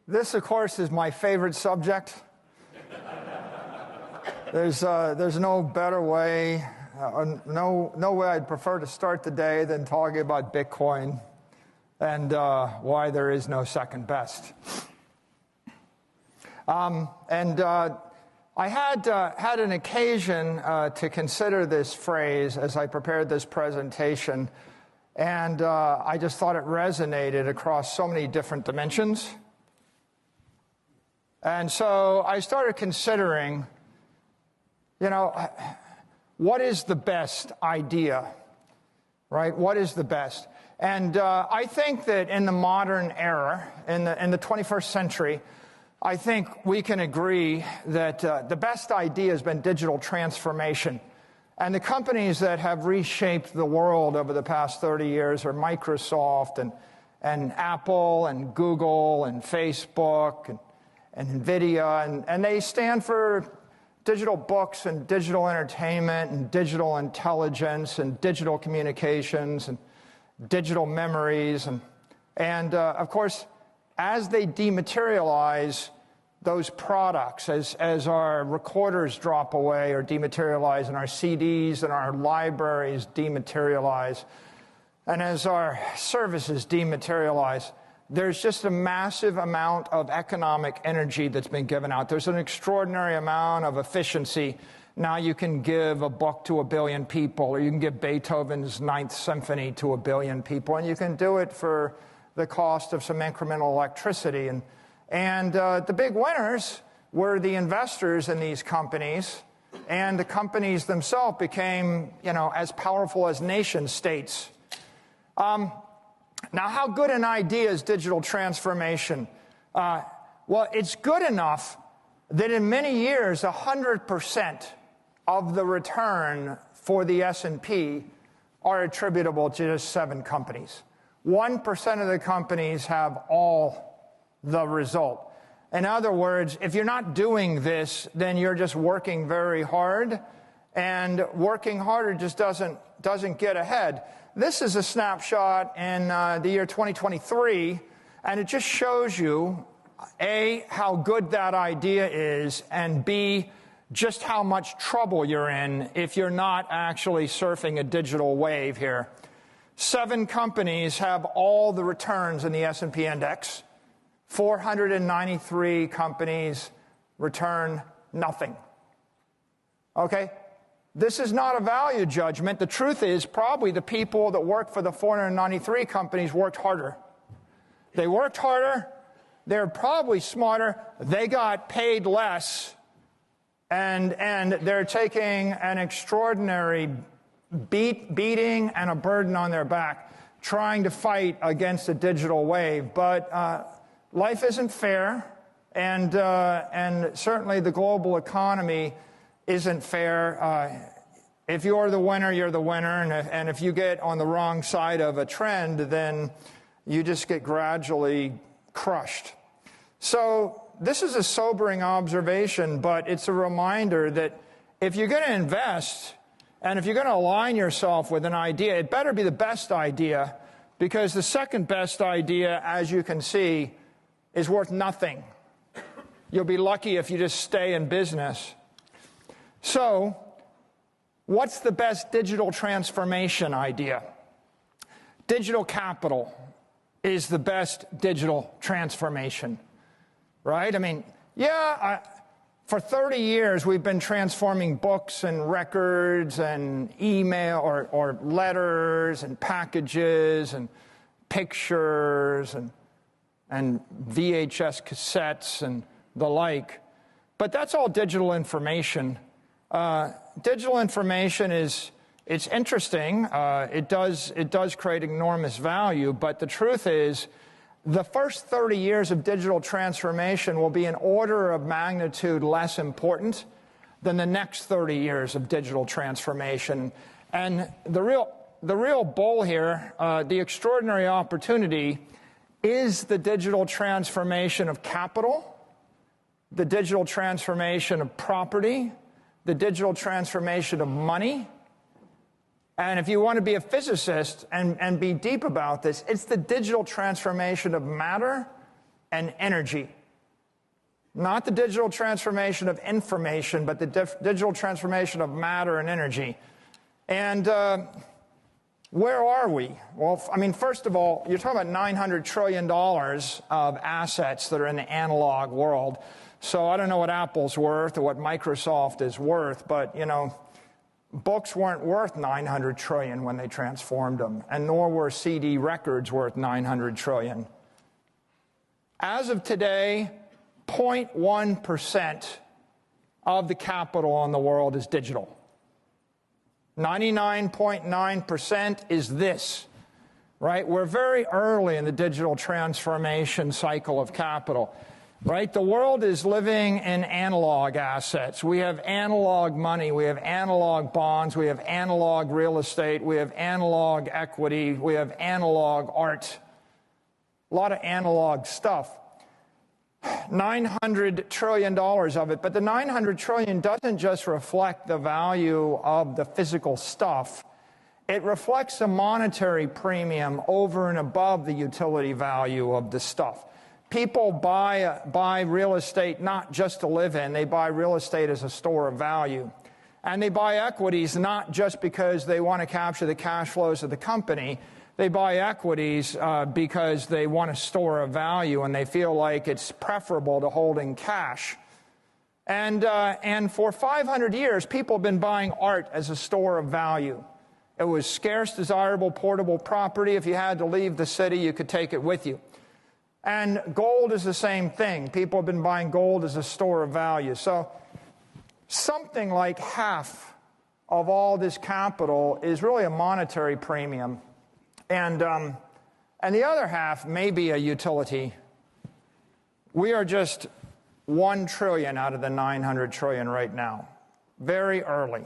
This, of course, is my favorite subject. There's no better way, no way I'd prefer to start the day than talking about Bitcoin and why there is no second best. I had an occasion to consider this phrase as I prepared this presentation, and I just thought it resonated across so many different dimensions. And so I started considering, what is the best idea, right? What is the best? And I think that in the modern era, in the 21st century, I think we can agree that the best idea has been digital transformation. And the companies that have reshaped the world over the past 30 years are Microsoft and Apple and Google and Facebook and NVIDIA. And they stand for digital books and digital entertainment and digital intelligence and digital communications and digital memories. And of course, as they dematerialize those products, as our recorders drop away or dematerialize and our CDs and our libraries dematerialize, and as our services dematerialize, there's just a massive amount of economic energy that's been given out. There's an extraordinary amount of efficiency. Now you can give a book to 1 billion people, or you can give Beethoven's Ninth Symphony to 1 billion people, and you can do it for the cost of some incremental electricity. And the big winners were the investors in these companies, and the companies themselves became, as powerful as nation states. Now, how good an idea is digital transformation? Well, it's good enough that in many years, 100% of the return for the S&P are attributable to just 7 companies. 1% of the companies have all the result. In other words, if you're not doing this, then you're just working very hard, and working harder just doesn't get ahead. This is a snapshot in the year 2023, and it just shows you, A, how good that idea is, and B, just how much trouble you're in if you're not actually surfing a digital wave here. 7 companies have all the returns in the S&P index. 493 companies return nothing. Okay? This is not a value judgment. The truth is probably the people that work for the 493 companies worked harder. They worked harder. They're probably smarter. They got paid less. And they're taking an extraordinary beating and a burden on their back, trying to fight against a digital wave. But life isn't fair, and certainly the global economy isn't fair. If you're the winner, you're the winner, and if you get on the wrong side of a trend, then you just get gradually crushed. So this is a sobering observation, but it's a reminder that if you're going to invest, and if you're going to align yourself with an idea, it better be the best idea, because the second best idea, as you can see, is worth nothing. You'll be lucky if you just stay in business. So, what's the best digital transformation idea? Digital capital is the best digital transformation, right? I mean, for 30 years, we've been transforming books and records and email or letters and packages and pictures and VHS cassettes and the like. But that's all digital information. Digital information it's interesting. It does create enormous value, but the truth is, the first 30 years of digital transformation will be an order of magnitude less important than the next 30 years of digital transformation. And the real bull here, the extraordinary opportunity, is the digital transformation of capital, the digital transformation of property, the digital transformation of money. And if you want to be a physicist and be deep about this, it's the digital transformation of matter and energy. Not the digital transformation of information, but the digital transformation of matter and energy. And where are we? Well, I mean, first of all, you're talking about $900 trillion of assets that are in the analog world. So I don't know what Apple's worth or what Microsoft is worth, but, you know, books weren't worth $900 trillion when they transformed them, and nor were CD records worth $900 trillion. As of today, 0.1% of the capital in the world is digital. 99.9% is this, right? We're very early in the digital transformation cycle of capital, right? The world is living in analog assets. We have analog money, we have analog bonds, we have analog real estate, we have analog equity, we have analog art. A lot of analog stuff. $900 trillion of it, but the $900 trillion doesn't just reflect the value of the physical stuff. It reflects a monetary premium over and above the utility value of the stuff. People buy real estate not just to live in, they buy real estate as a store of value. And they buy equities not just because they want to capture the cash flows of the company. They buy equities because they want a store of value and they feel like it's preferable to holding cash. And for 500 years, people have been buying art as a store of value. It was scarce, desirable, portable property. If you had to leave the city, you could take it with you. And gold is the same thing. People have been buying gold as a store of value. So something like half of all this capital is really a monetary premium. And the other half may be a utility. We are just $1 trillion out of the $900 trillion right now. Very early.